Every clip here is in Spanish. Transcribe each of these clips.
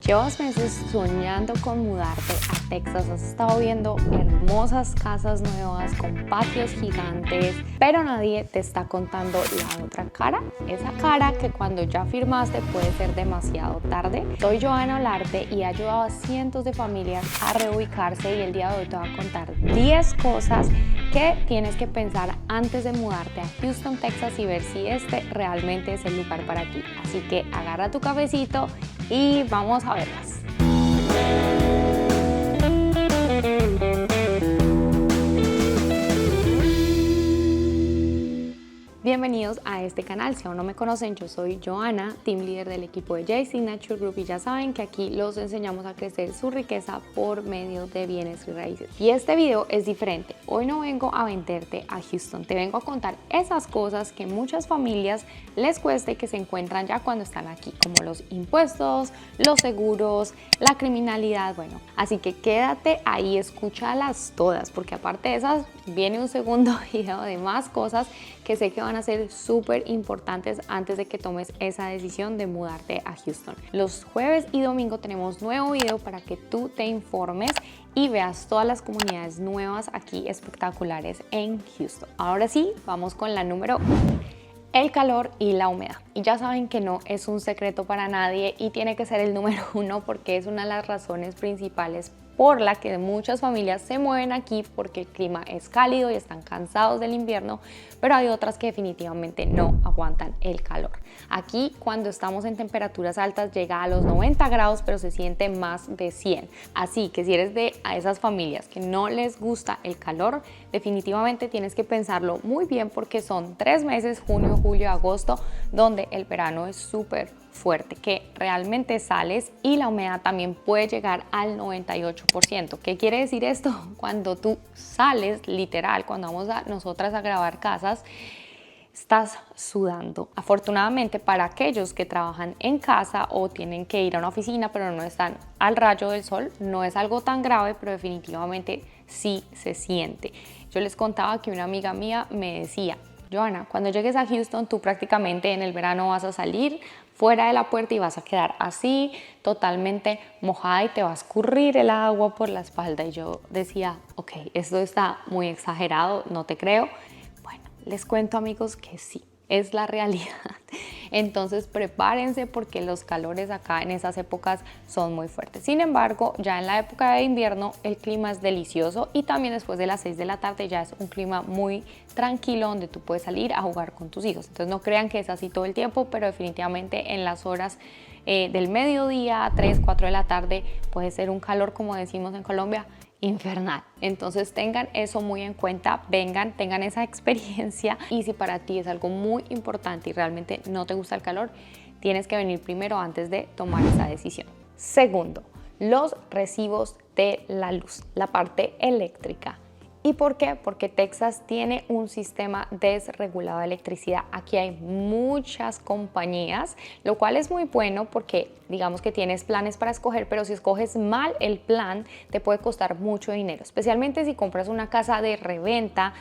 Llevas meses soñando con mudarte a Texas, has estado viendo hermosas casas nuevas con patios gigantes, pero nadie te está contando la otra cara, esa cara que cuando ya firmaste puede ser demasiado tarde. Soy Joana Olarte y he ayudado a cientos de familias a reubicarse y el día de hoy te voy a contar 10 cosas que tienes que pensar antes de mudarte a Houston, Texas y ver si este realmente es el lugar para ti. Así que agarra tu cafecito y vamos a verlas. Bienvenidos a este canal. Si aún no me conocen, yo soy Joana, team leader del equipo de J Signature Group, y ya saben que aquí los enseñamos a crecer su riqueza por medio de bienes y raíces. Y este video es diferente. Hoy no vengo a venderte a Houston, te vengo a contar esas cosas que muchas familias les cuesta y que se encuentran ya cuando están aquí, como los impuestos, los seguros, la criminalidad, bueno. Así que quédate ahí, escúchalas todas, porque aparte de esas viene un segundo video de más cosas que sé que van a ser súper importantes antes de que tomes esa decisión de mudarte a Houston. Los jueves y domingo tenemos nuevo video para que tú te informes y veas todas las comunidades nuevas aquí espectaculares en Houston. Ahora sí, vamos con la número 1. El calor y la humedad. Y ya saben que no es un secreto para nadie y tiene que ser el número 1 porque es una de las razones principales por la que muchas familias se mueven aquí, porque el clima es cálido y están cansados del invierno, pero hay otras que definitivamente no aguantan el calor. Aquí cuando estamos en temperaturas altas llega a los 90 grados, pero se siente más de 100. Así que si eres de esas familias que no les gusta el calor, definitivamente tienes que pensarlo muy bien porque son 3 meses, junio, julio, agosto, donde el verano es súper fuerte, que realmente sales y la humedad también puede llegar al 98%. ¿Qué quiere decir esto? Cuando tú sales, literal, cuando vamos nosotras a grabar casas, estás sudando. Afortunadamente para aquellos que trabajan en casa o tienen que ir a una oficina pero no están al rayo del sol, no es algo tan grave, pero definitivamente sí se siente. Yo les contaba que una amiga mía me decía: Joana, cuando llegues a Houston, tú prácticamente en el verano vas a salir fuera de la puerta y vas a quedar así, totalmente mojada y te va a escurrir el agua por la espalda. Y yo decía, ok, esto está muy exagerado, no te creo. Bueno, les cuento, amigos, que sí, es la realidad. Entonces prepárense porque los calores acá en esas épocas son muy fuertes. Sin embargo, ya en la época de invierno el clima es delicioso y también después de las 6 de la tarde ya es un clima muy tranquilo donde tú puedes salir a jugar con tus hijos. Entonces no crean que es así todo el tiempo, pero definitivamente en las horas del mediodía, 3, 4 de la tarde, puede ser un calor, como decimos en Colombia, infernal. Entonces tengan eso muy en cuenta, vengan, tengan esa experiencia, y si para ti es algo muy importante y realmente no te gusta el calor, tienes que venir primero antes de tomar esa decisión. Segundo, los recibos de la luz, la parte eléctrica. ¿Y por qué? Porque Texas tiene un sistema desregulado de electricidad. Aquí hay muchas compañías, lo cual es muy bueno porque digamos que tienes planes para escoger, pero si escoges mal el plan te puede costar mucho dinero, especialmente si compras una casa de reventa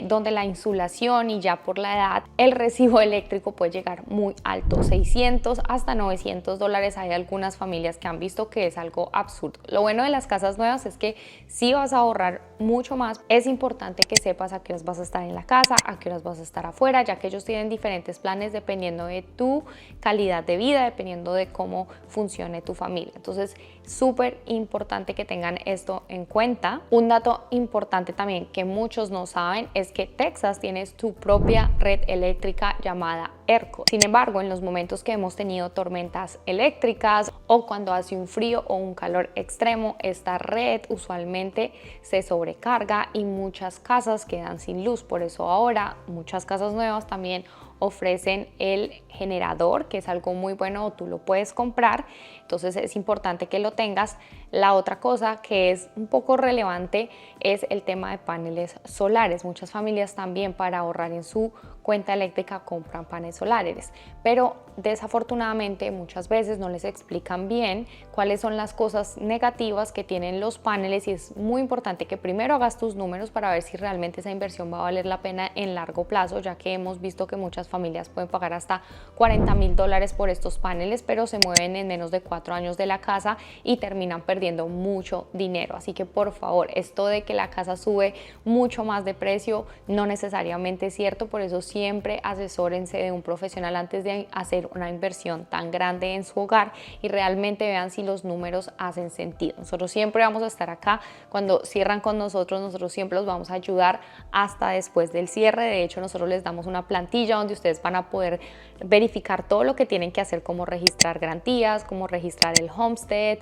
donde la insulación y ya por la edad el recibo eléctrico puede llegar muy alto, 600 hasta $900. Hay algunas familias que han visto que es algo absurdo. Lo bueno de las casas nuevas es que sí vas a ahorrar mucho más. Es importante que sepas a qué horas vas a estar en la casa, a qué horas vas a estar afuera, ya que ellos tienen diferentes planes dependiendo de tu calidad de vida, dependiendo de cómo funcione tu familia. Entonces, súper importante que tengan esto en cuenta. Un dato importante también que muchos no saben es que Texas tiene tu propia red eléctrica llamada ERCOT. Sin embargo, en los momentos que hemos tenido tormentas eléctricas o cuando hace un frío o un calor extremo, esta red usualmente se sobrecarga y muchas casas quedan sin luz. Por eso ahora muchas casas nuevas también ofrecen el generador, que es algo muy bueno, o tú lo puedes comprar. Entonces es importante que lo tengas. La otra cosa que es un poco relevante es el tema de paneles solares. Muchas familias también, para ahorrar en su cuenta eléctrica compran paneles solares, pero desafortunadamente muchas veces no les explican bien cuáles son las cosas negativas que tienen los paneles, y es muy importante que primero hagas tus números para ver si realmente esa inversión va a valer la pena en largo plazo, ya que hemos visto que muchas familias pueden pagar hasta $40,000 por estos paneles, pero se mueven en menos de 4 años de la casa y terminan perdiendo mucho dinero. Así que por favor, esto de que la casa sube mucho más de precio no necesariamente es cierto, por eso siempre asesórense de un profesional antes de hacer una inversión tan grande en su hogar y realmente vean si los números hacen sentido. Nosotros siempre vamos a estar acá cuando cierran con nosotros, nosotros siempre los vamos a ayudar hasta después del cierre. De hecho, nosotros les damos una plantilla donde ustedes van a poder verificar todo lo que tienen que hacer, como registrar garantías, como registrar el homestead,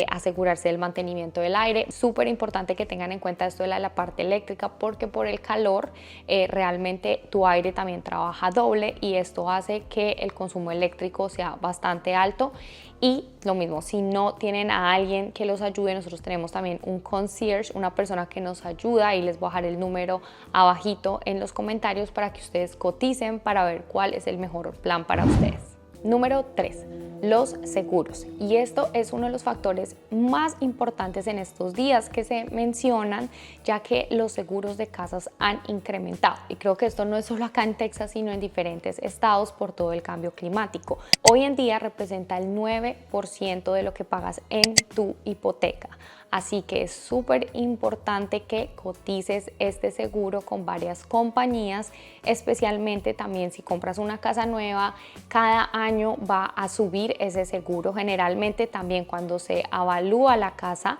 asegurarse del mantenimiento del aire. Súper importante que tengan en cuenta esto de la parte eléctrica, porque por el calor realmente tu aire también trabaja doble y esto hace que el consumo eléctrico sea bastante alto. Y lo mismo, si no tienen a alguien que los ayude, nosotros tenemos también un concierge, una persona que nos ayuda, y les voy a dejar el número abajito en los comentarios para que ustedes coticen para ver cuál es el mejor plan para ustedes. Número 3. Los seguros, y esto es uno de los factores más importantes en estos días que se mencionan, ya que los seguros de casas han incrementado, y creo que esto no es solo acá en Texas sino en diferentes estados por todo el cambio climático. Hoy en día representa el 9% de lo que pagas en tu hipoteca. Así que es súper importante que cotices este seguro con varias compañías, especialmente también si compras una casa nueva, cada año va a subir ese seguro. Generalmente también cuando se evalúa la casa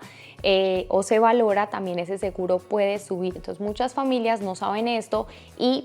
o se valora, también ese seguro puede subir. Entonces muchas familias no saben esto y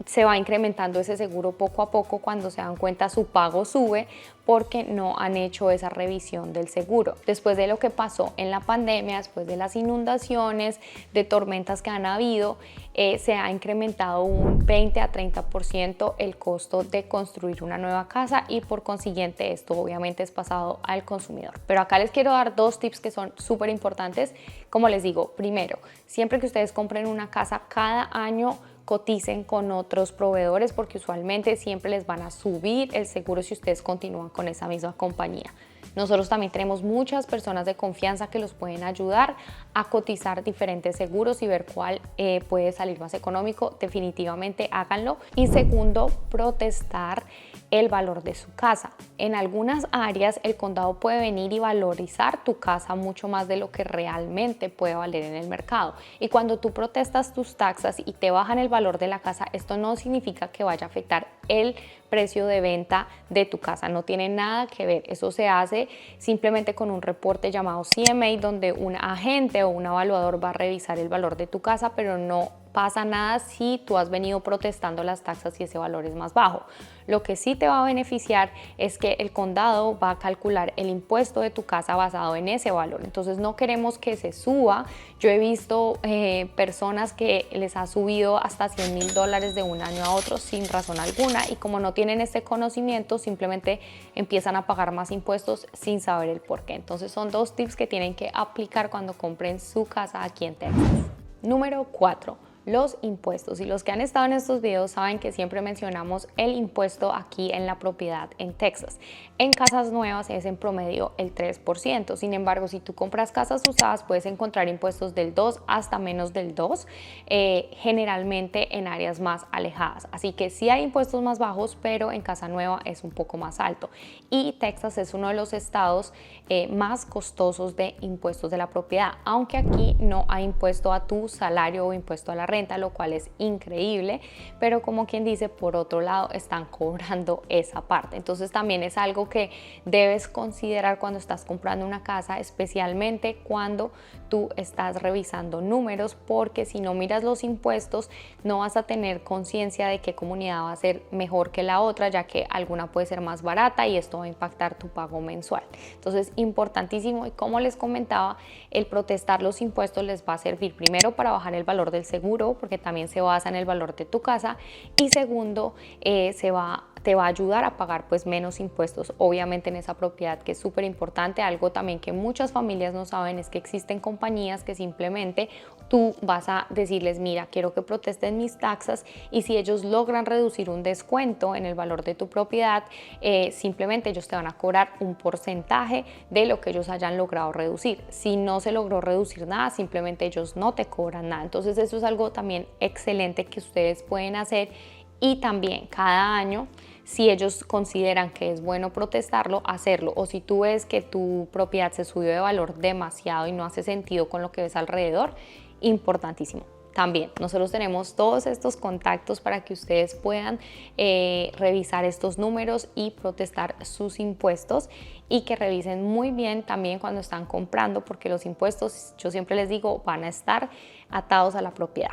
se va incrementando ese seguro poco a poco. Cuando se dan cuenta, su pago sube porque no han hecho esa revisión del seguro. Después de lo que pasó en la pandemia, después de las inundaciones, de tormentas que han habido, se ha incrementado un 20 a 30% el costo de construir una nueva casa, y por consiguiente esto obviamente es pasado al consumidor. Pero acá les quiero dar 2 tips que son súper importantes. Como les digo, primero, siempre que ustedes compren una casa, cada año coticen con otros proveedores, porque usualmente siempre les van a subir el seguro si ustedes continúan con esa misma compañía. Nosotros también tenemos muchas personas de confianza que los pueden ayudar a cotizar diferentes seguros y ver cuál puede salir más económico. Definitivamente háganlo. Y segundo, protestar el valor de su casa. En algunas áreas el condado puede venir y valorizar tu casa mucho más de lo que realmente puede valer en el mercado. Y cuando tú protestas tus taxas y te bajan el valor de la casa, esto no significa que vaya a afectar el precio de venta de tu casa, no tiene nada que ver. Eso se hace simplemente con un reporte llamado CMA, donde un agente o un evaluador va a revisar el valor de tu casa, pero no pasa nada si tú has venido protestando las taxas y ese valor es más bajo. Lo que sí te va a beneficiar es que el condado va a calcular el impuesto de tu casa basado en ese valor. Entonces no queremos que se suba. Yo he visto personas que les ha subido hasta $100,000 de un año a otro sin razón alguna, y como no tienen este conocimiento, simplemente empiezan a pagar más impuestos sin saber el por qué. Entonces son 2 tips que tienen que aplicar cuando compren su casa aquí en Texas. Número 4. Los impuestos. Y los que han estado en estos videos saben que siempre mencionamos el impuesto aquí en la propiedad en Texas. En casas nuevas es en promedio el 3%. Sin embargo, si tú compras casas usadas, puedes encontrar impuestos del 2 hasta menos del 2, generalmente en áreas más alejadas. Así que sí hay impuestos más bajos, pero en casa nueva es un poco más alto. Y Texas es uno de los estados más costosos de impuestos de la propiedad, aunque aquí no hay impuesto a tu salario o impuesto a la renta, lo cual es increíble, pero como quien dice, por otro lado están cobrando esa parte. Entonces también es algo que debes considerar cuando estás comprando una casa, especialmente cuando tú estás revisando números, porque si no miras los impuestos no vas a tener conciencia de qué comunidad va a ser mejor que la otra, ya que alguna puede ser más barata y esto va a impactar tu pago mensual. Entonces, importantísimo, y como les comentaba, el protestar los impuestos les va a servir primero para bajar el valor del seguro, porque también se basa en el valor de tu casa, y segundo, te va a ayudar a pagar pues menos impuestos obviamente en esa propiedad, que es súper importante. Algo también que muchas familias no saben es que existen compañías que simplemente tú vas a decirles, mira, quiero que protesten mis taxas, y si ellos logran reducir un descuento en el valor de tu propiedad, simplemente ellos te van a cobrar un porcentaje de lo que ellos hayan logrado reducir. Si no se logró reducir nada, simplemente ellos no te cobran nada. Entonces eso es algo también excelente que ustedes pueden hacer. Y también cada año, si ellos consideran que es bueno protestarlo, hacerlo. O si tú ves que tu propiedad se subió de valor demasiado y no hace sentido con lo que ves alrededor, importantísimo. También nosotros tenemos todos estos contactos para que ustedes puedan revisar estos números y protestar sus impuestos, y que revisen muy bien también cuando están comprando, porque los impuestos, yo siempre les digo, van a estar atados a la propiedad.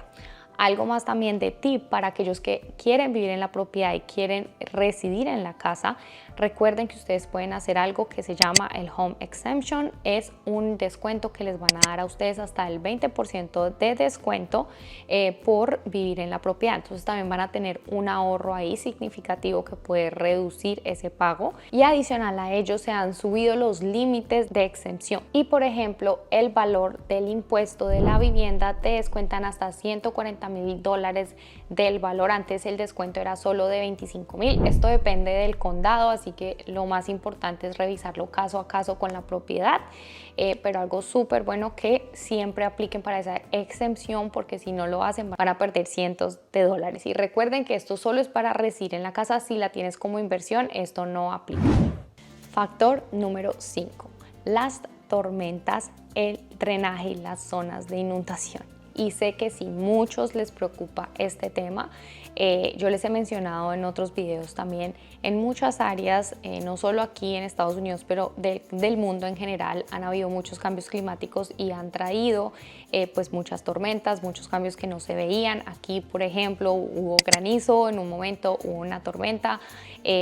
Algo más también de tip para aquellos que quieren vivir en la propiedad y quieren residir en la casa, recuerden que ustedes pueden hacer algo que se llama el Home Exemption. Es un descuento que les van a dar a ustedes hasta el 20% de descuento por vivir en la propiedad. Entonces también van a tener un ahorro ahí significativo que puede reducir ese pago, y adicional a ello se han subido los límites de exención, y por ejemplo el valor del impuesto de la vivienda te descuentan hasta $140,000 del valor. Antes el descuento era solo de $25,000. Esto depende del condado, así que lo más importante es revisarlo caso a caso con la propiedad, pero algo súper bueno que siempre apliquen para esa exención, porque si no lo hacen van a perder cientos de dólares. Y recuerden que esto solo es para residir en la casa. Si la tienes como inversión, esto no aplica. Factor número 5, las tormentas, el drenaje y las zonas de inundación. Y sé que si muchos les preocupa este tema, yo les he mencionado en otros videos también, en muchas áreas, no solo aquí en Estados Unidos, pero del mundo en general, han habido muchos cambios climáticos y han traído pues muchas tormentas, muchos cambios que no se veían. Aquí, por ejemplo, hubo granizo, en un momento hubo una tormenta,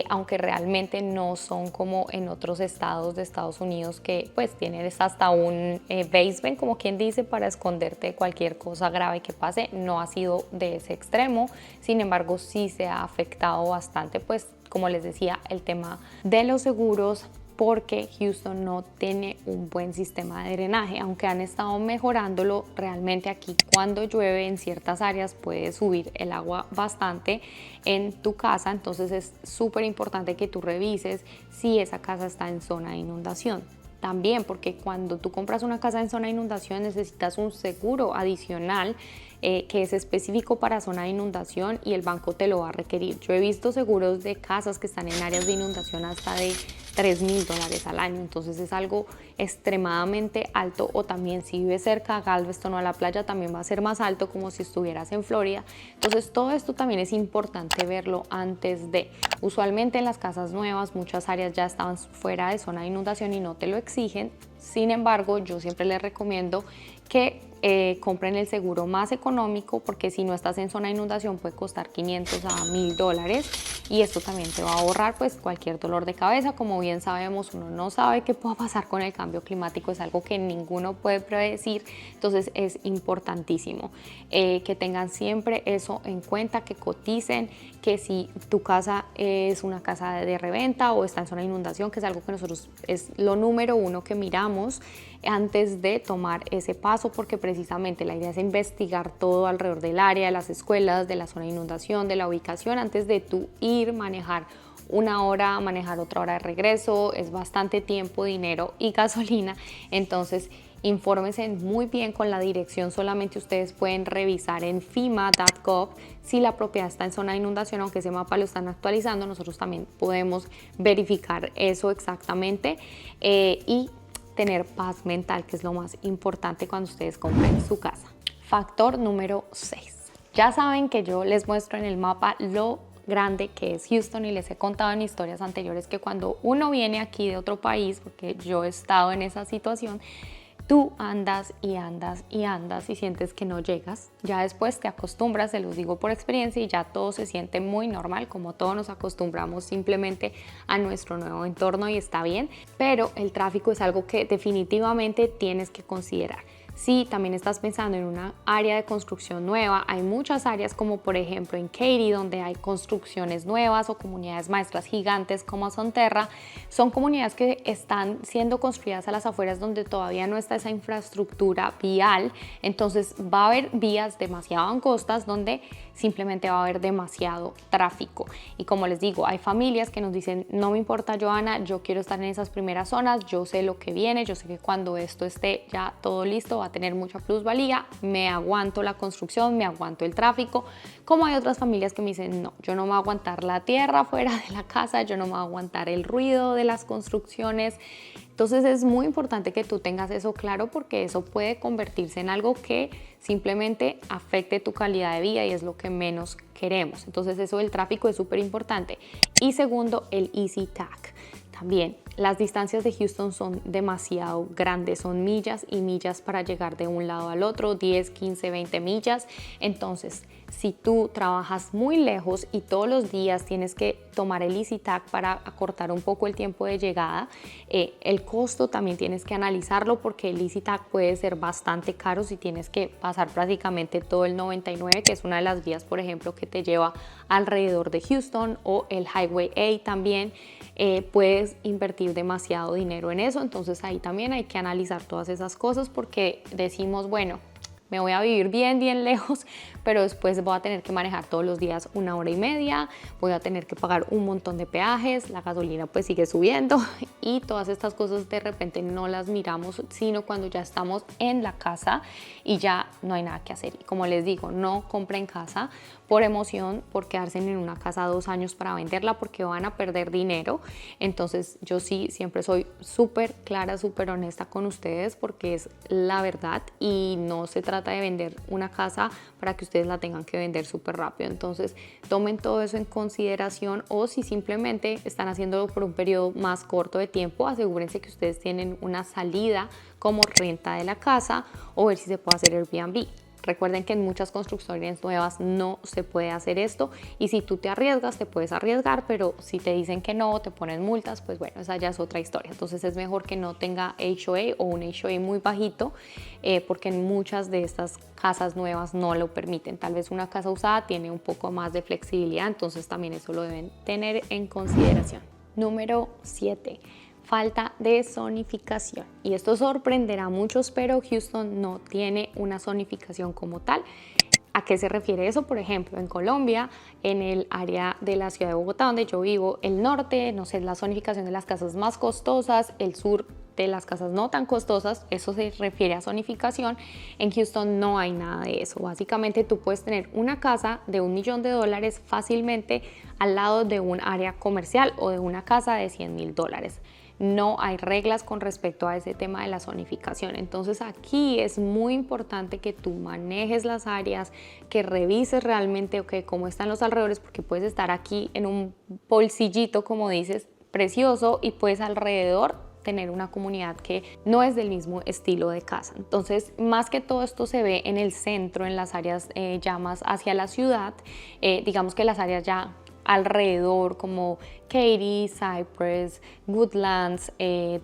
aunque realmente no son como en otros estados de Estados Unidos que pues tienen hasta un basement, como quien dice, para esconderte de cualquier cosa grave que pase. No ha sido de ese extremo, sin embargo sí se ha afectado bastante, pues como les decía, el tema de los seguros, porque Houston no tiene un buen sistema de drenaje. Aunque han estado mejorándolo, realmente aquí cuando llueve en ciertas áreas puede subir el agua bastante en tu casa. Entonces es súper importante que tú revises si esa casa está en zona de inundación. También porque cuando tú compras una casa en zona de inundación necesitas un seguro adicional que es específico para zona de inundación, y el banco te lo va a requerir. Yo he visto seguros de casas que están en áreas de inundación hasta de $3,000 al año, entonces es algo extremadamente alto. O también si vives cerca a Galveston o a la playa, también va a ser más alto, como si estuvieras en Florida. Entonces todo esto también es importante verlo antes de. Usualmente en las casas nuevas muchas áreas ya estaban fuera de zona de inundación y no te lo exigen. Sin embargo, yo siempre les recomiendo que compren el seguro más económico, porque si no estás en zona de inundación puede costar $500 a $1,000, y esto también te va a ahorrar pues cualquier dolor de cabeza. Como bien sabemos, uno no sabe qué pueda pasar con el cambio climático, es algo que ninguno puede predecir, entonces es importantísimo que tengan siempre eso en cuenta, que coticen, que si tu casa es una casa de reventa o está en zona de inundación, que es algo que nosotros es lo número uno que miramos antes de tomar ese paso, porque precisamente la idea es investigar todo alrededor del área, de las escuelas, de la zona de inundación, de la ubicación, antes de tú ir, manejar una hora, manejar otra hora de regreso. Es bastante tiempo, dinero y gasolina. Entonces infórmense muy bien con la dirección. Solamente ustedes pueden revisar en FEMA.gov si la propiedad está en zona de inundación, aunque ese mapa lo están actualizando. Nosotros también podemos verificar eso exactamente y tener paz mental, que es lo más importante cuando ustedes compren su casa. Factor número 6. Ya saben que yo les muestro en el mapa lo grande que es Houston, y les he contado en historias anteriores que cuando uno viene aquí de otro país, porque yo he estado en esa situación, tú andas y andas y andas y sientes que no llegas. Ya después te acostumbras, se los digo por experiencia, y ya todo se siente muy normal, como todos nos acostumbramos simplemente a nuestro nuevo entorno, y está bien. Pero el tráfico es algo que definitivamente tienes que considerar. Si también estás pensando en una área de construcción nueva, hay muchas áreas como por ejemplo en Katy, donde hay construcciones nuevas o comunidades maestras gigantes como Sonterra. Son comunidades que están siendo construidas a las afueras donde todavía no está esa infraestructura vial, entonces va a haber vías demasiado angostas donde simplemente va a haber demasiado tráfico. Y como les digo, hay familias que nos dicen, no me importa, Joana, yo quiero estar en esas primeras zonas, yo sé lo que viene, yo sé que cuando esto esté ya todo listo va a tener mucha plusvalía, me aguanto la construcción, me aguanto el tráfico. Como hay otras familias que me dicen, no, yo no me voy a aguantar la tierra fuera de la casa, yo no me voy a aguantar el ruido de las construcciones. Entonces es muy importante que tú tengas eso claro, porque eso puede convertirse en algo que simplemente afecte tu calidad de vida y es lo que menos queremos. Entonces eso del tráfico es súper importante. Y segundo, el Easy Tag. También las distancias de Houston son demasiado grandes, son millas y millas para llegar de un lado al otro, 10, 15, 20 millas. Entonces, si tú trabajas muy lejos y todos los días tienes que tomar el Easy Tag para acortar un poco el tiempo de llegada, el costo también tienes que analizarlo, porque el Easy Tag puede ser bastante caro si tienes que pasar prácticamente todo el 99, que es una de las vías, por ejemplo, que te lleva alrededor de Houston, o el Highway A también. Puedes invertir demasiado dinero en eso, entonces ahí también hay que analizar todas esas cosas, porque decimos, bueno, me voy a vivir bien lejos, pero después voy a tener que manejar todos los días 1 hora y media, voy a tener que pagar un montón de peajes, la gasolina pues sigue subiendo, y todas estas cosas de repente no las miramos sino cuando ya estamos en la casa y ya no hay nada que hacer. Y como les digo, no compren casa por emoción, por quedarse en una casa 2 años para venderla, porque van a perder dinero. Entonces yo sí siempre soy súper clara, súper honesta con ustedes, porque es la verdad y no se trata de vender una casa para que ustedes la tengan que vender súper rápido. Entonces tomen todo eso en consideración, o si simplemente están haciéndolo por un periodo más corto de tiempo, asegúrense que ustedes tienen una salida como renta de la casa, o ver si se puede hacer Airbnb. Recuerden que en muchas construcciones nuevas no se puede hacer esto, y si tú te arriesgas, te puedes arriesgar, pero si te dicen que no, te ponen multas, pues bueno, esa ya es otra historia. Entonces es mejor que no tenga HOA o un HOA muy bajito, porque en muchas de estas casas nuevas no lo permiten. Tal vez una casa usada tiene un poco más de flexibilidad, entonces también eso lo deben tener en consideración. Número 7. Falta de zonificación. Y esto sorprenderá a muchos, pero Houston no tiene una zonificación como tal. ¿A qué se refiere eso? Por ejemplo, en Colombia, en el área de la ciudad de Bogotá, donde yo vivo, el norte, no sé, la zonificación de las casas más costosas, el sur de las casas no tan costosas, eso se refiere a zonificación. En Houston no hay nada de eso. Básicamente tú puedes tener una casa de $1 millón fácilmente al lado de un área comercial o de una casa de $100,000. No hay reglas con respecto a ese tema de la zonificación. Entonces aquí es muy importante que tú manejes las áreas, que revises realmente cómo están los alrededores, porque puedes estar aquí en un bolsillito, como dices, precioso, y puedes alrededor tener una comunidad que no es del mismo estilo de casa. Entonces, más que todo esto se ve en el centro, en las áreas ya más hacia la ciudad. Digamos que las áreas ya alrededor como Katy, Cypress, Woodlands,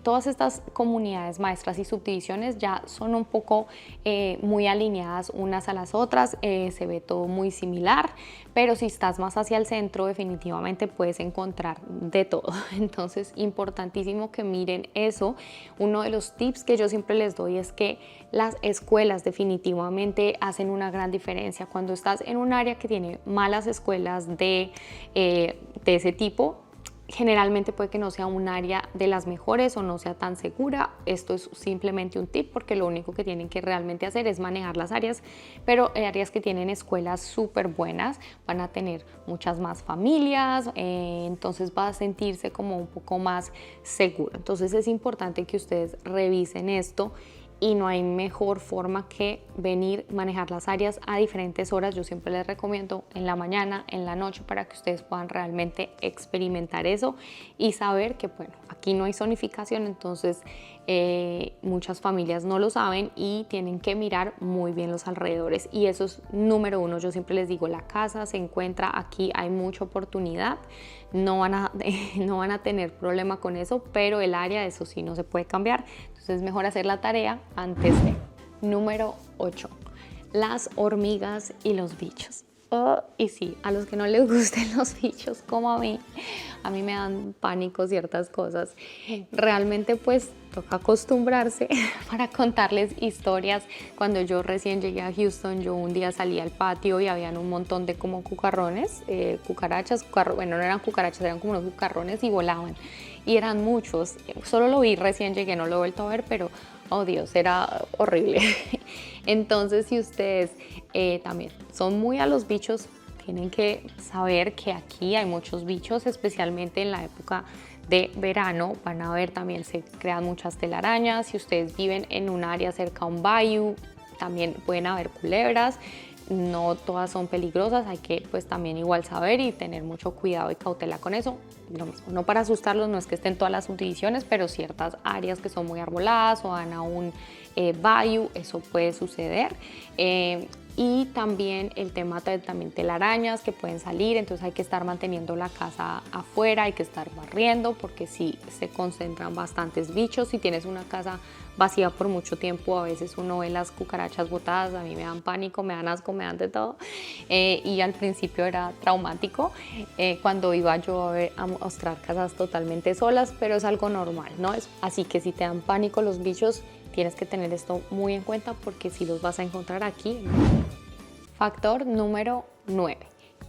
todas estas comunidades maestras y subdivisiones ya son un poco muy alineadas unas a las otras, se ve todo muy similar, pero si estás más hacia el centro definitivamente puedes encontrar de todo. Entonces, importantísimo que miren eso. Uno de los tips que yo siempre les doy es que las escuelas definitivamente hacen una gran diferencia. Cuando estás en un área que tiene malas escuelas de ese tipo, generalmente puede que no sea un área de las mejores o no sea tan segura. Esto es simplemente un tip, porque lo único que tienen que realmente hacer es manejar las áreas, pero áreas que tienen escuelas súper buenas van a tener muchas más familias, entonces va a sentirse como un poco más seguro. Entonces es importante que ustedes revisen esto, y no hay mejor forma que venir, manejar las áreas a diferentes horas. Yo siempre les recomiendo en la mañana, en la noche, para que ustedes puedan realmente experimentar eso y saber que, bueno, aquí no hay zonificación, entonces muchas familias no lo saben y tienen que mirar muy bien los alrededores, y eso es número uno. Yo siempre les digo, la casa se encuentra aquí, hay mucha oportunidad, no van a tener problema con eso, pero el área, eso sí, no se puede cambiar. Entonces es mejor hacer la tarea antes de. Número 8. Las hormigas y los bichos. Oh, y sí, a los que no les gusten los bichos como a mí me dan pánico ciertas cosas. Realmente pues toca acostumbrarse. Para contarles historias. Cuando yo recién llegué a Houston, yo un día salí al patio y habían un montón de como cucarrones, cucarachas, bueno, no eran cucarachas, eran como unos cucarrones y volaban. Y eran muchos. Solo lo vi recién llegué, no lo he vuelto a ver, pero oh Dios, era horrible. Entonces, si ustedes también son muy a los bichos, tienen que saber que aquí hay muchos bichos, especialmente en la época de verano. Van a ver, también se crean muchas telarañas. Si ustedes viven en un área cerca a un bayou, también pueden haber culebras. No todas son peligrosas, hay que pues también igual saber y tener mucho cuidado y cautela con eso. Lo mismo, no para asustarlos, no es que estén todas las subdivisiones, pero ciertas áreas que son muy arboladas o van a un bayou, eso puede suceder. Y también el tema de también telarañas que pueden salir, entonces hay que estar manteniendo la casa afuera, hay que estar barriendo porque sí se concentran bastantes bichos. Si tienes una casa vacía por mucho tiempo, a veces uno ve las cucarachas botadas, a mí me dan pánico, me dan asco, me dan de todo, y al principio era traumático cuando iba yo a mostrar casas totalmente solas, pero es algo normal, ¿no? Así que si te dan pánico los bichos, tienes que tener esto muy en cuenta porque si los vas a encontrar aquí. Factor número 9.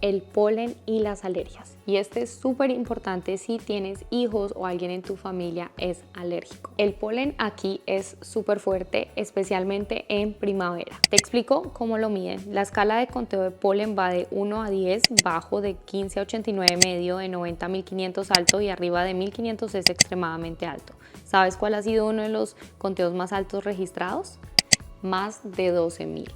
El polen y las alergias. Y este es súper importante si tienes hijos o alguien en tu familia es alérgico. El polen aquí es súper fuerte, especialmente en primavera. Te explico cómo lo miden. La escala de conteo de polen va de 1 a 10, bajo de 15 a 89 medio, de 90 a 1500 alto y arriba de 1500 es extremadamente alto. ¿Sabes cuál ha sido uno de los conteos más altos registrados? Más de 12.000.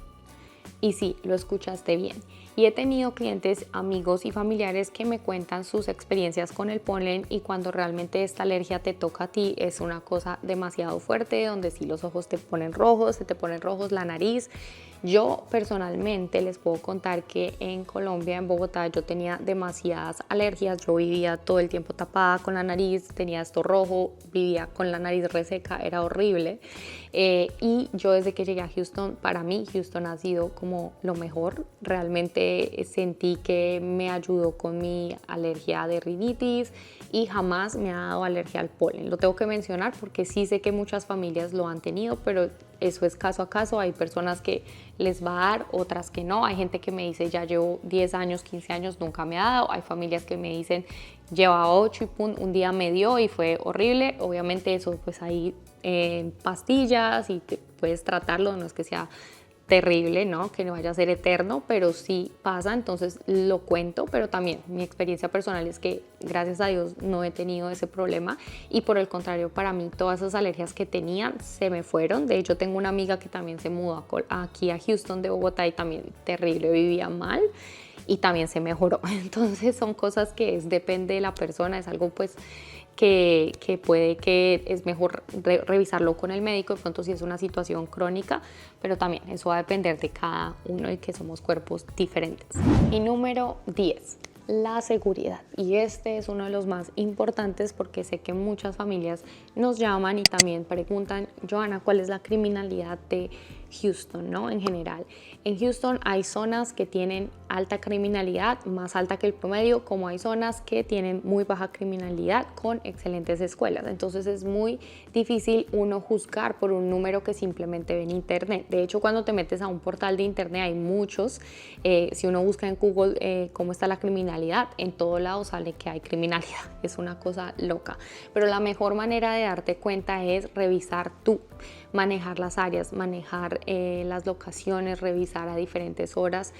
Y sí, lo escuchaste bien. Y he tenido clientes, amigos y familiares que me cuentan sus experiencias con el polen, y cuando realmente esta alergia te toca a ti es una cosa demasiado fuerte, donde sí los ojos te ponen rojos, se te ponen rojos, la nariz. Yo personalmente les puedo contar que en Colombia, en Bogotá, yo tenía demasiadas alergias. Yo vivía todo el tiempo tapada con la nariz, tenía esto rojo, vivía con la nariz reseca, era horrible. Y yo desde que llegué a Houston, para mí Houston ha sido como lo mejor. Realmente sentí que me ayudó con mi alergia de rinitis y jamás me ha dado alergia al polen. Lo tengo que mencionar porque sí sé que muchas familias lo han tenido, pero eso es caso a caso. Hay personas que les va a dar, otras que no. Hay gente que me dice ya llevo 10 años, 15 años, nunca me ha dado. Hay familias que me dicen lleva 8 y pum, un día me dio y fue horrible. Obviamente eso pues ahí pastillas y te puedes tratarlo, no es que sea terrible, ¿no? Que no vaya a ser eterno, pero sí pasa, entonces lo cuento. Pero también mi experiencia personal es que gracias a Dios no he tenido ese problema, y por el contrario, para mí todas esas alergias que tenía se me fueron. De hecho, tengo una amiga que también se mudó aquí a Houston de Bogotá y también terrible, vivía mal y también se mejoró. Entonces son cosas que depende de la persona, es algo pues que puede que es mejor revisarlo con el médico de pronto si es una situación crónica, pero también eso va a depender de cada uno y que somos cuerpos diferentes. Y número 10. La seguridad, y este es uno de los más importantes porque sé que muchas familias nos llaman y también preguntan: Joana, ¿cuál es la criminalidad de Houston, ¿no? En general, en Houston hay zonas que tienen alta criminalidad, más alta que el promedio, como hay zonas que tienen muy baja criminalidad con excelentes escuelas. Entonces es muy difícil uno juzgar por un número que simplemente ve en internet. De hecho, cuando te metes a un portal de internet hay muchos, si uno busca en Google cómo está la criminalidad, en todo lado sale que hay criminalidad. Es una cosa loca, pero la mejor manera de darte cuenta es revisar tú, manejar las áreas, manejar las locaciones, revisar a diferentes horas,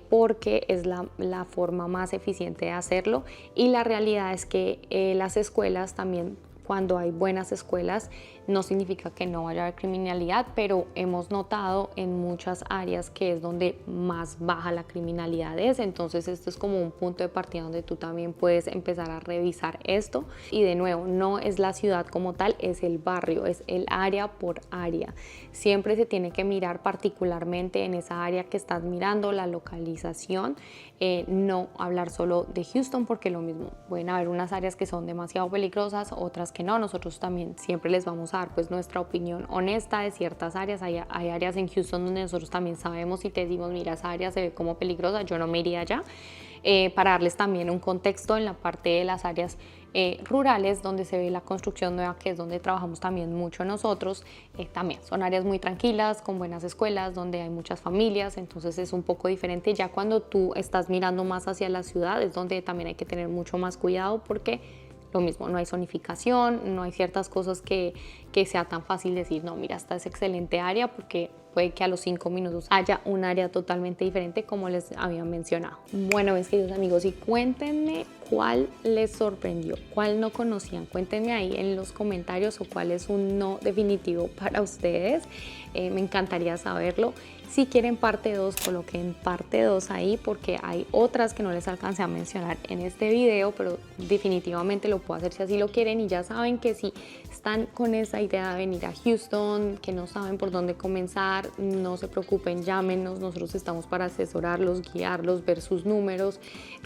porque es la forma más eficiente de hacerlo. Y la realidad es que las escuelas también, cuando hay buenas escuelas, no significa que no vaya a haber criminalidad, pero hemos notado en muchas áreas que es donde más baja la criminalidad es. Entonces esto es como un punto de partida donde tú también puedes empezar a revisar esto. Y de nuevo, no es la ciudad como tal, es el barrio, es el área por área. Siempre se tiene que mirar particularmente en esa área que estás mirando, la localización, no hablar solo de Houston, porque lo mismo, pueden haber unas áreas que son demasiado peligrosas, otras que no. Nosotros también siempre les vamos a dar pues nuestra opinión honesta de ciertas áreas. Hay áreas en Houston donde nosotros también sabemos y te decimos, mira, esa área se ve como peligrosa, yo no me iría allá. Para darles también un contexto en la parte de las áreas rurales donde se ve la construcción nueva, que es donde trabajamos también mucho nosotros, también son áreas muy tranquilas, con buenas escuelas, donde hay muchas familias, entonces es un poco diferente. Ya cuando tú estás mirando más hacia la ciudad es donde también hay que tener mucho más cuidado, porque lo mismo, no hay zonificación, no hay ciertas cosas que sea tan fácil decir, no, mira, esta es excelente área, porque puede que a los 5 minutos haya un área totalmente diferente, como les había mencionado. Bueno, mis queridos amigos, y cuéntenme cuál les sorprendió, cuál no conocían. Cuéntenme ahí en los comentarios o cuál es un no definitivo para ustedes. Me encantaría saberlo. Si quieren parte 2, coloquen parte 2 ahí, porque hay otras que no les alcancé a mencionar en este video, pero definitivamente lo puedo hacer si así lo quieren. Y ya saben que si están con esa idea de venir a Houston, que no saben por dónde comenzar, no se preocupen, llámenos. Nosotros estamos para asesorarlos, guiarlos, ver sus números,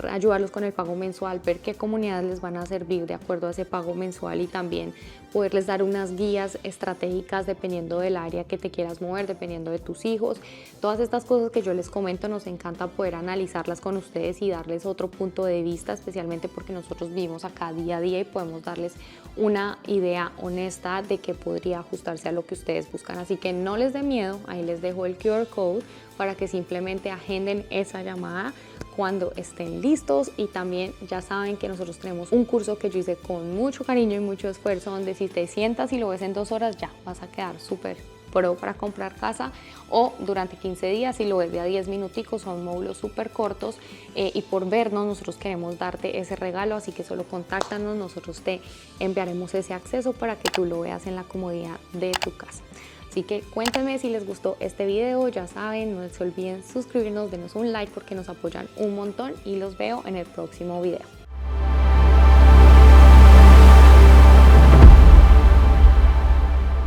ayudarlos con el pago mensual, ver qué comunidades les van a servir de acuerdo a ese pago mensual, y también poderles dar unas guías estratégicas dependiendo del área que te quieras mover, dependiendo de tus hijos. Todas estas cosas que yo les comento, nos encanta poder analizarlas con ustedes y darles otro punto de vista, especialmente porque nosotros vivimos acá día a día y podemos darles una idea honesta de que podría ajustarse a lo que ustedes buscan. Así que no les dé miedo, ahí les dejo el QR code para que simplemente agenden esa llamada cuando estén listos. Y también ya saben que nosotros tenemos un curso que yo hice con mucho cariño y mucho esfuerzo, donde si te sientas y lo ves en 2 horas ya vas a quedar súper pro para comprar casa, o durante 15 días si lo ves de a 10 minuticos. Son módulos súper cortos, y por vernos nosotros queremos darte ese regalo, así que solo contáctanos, nosotros te enviaremos ese acceso para que tú lo veas en la comodidad de tu casa. Así que cuéntenme si les gustó este video, ya saben, no se olviden suscribirnos, denos un like porque nos apoyan un montón, y los veo en el próximo video.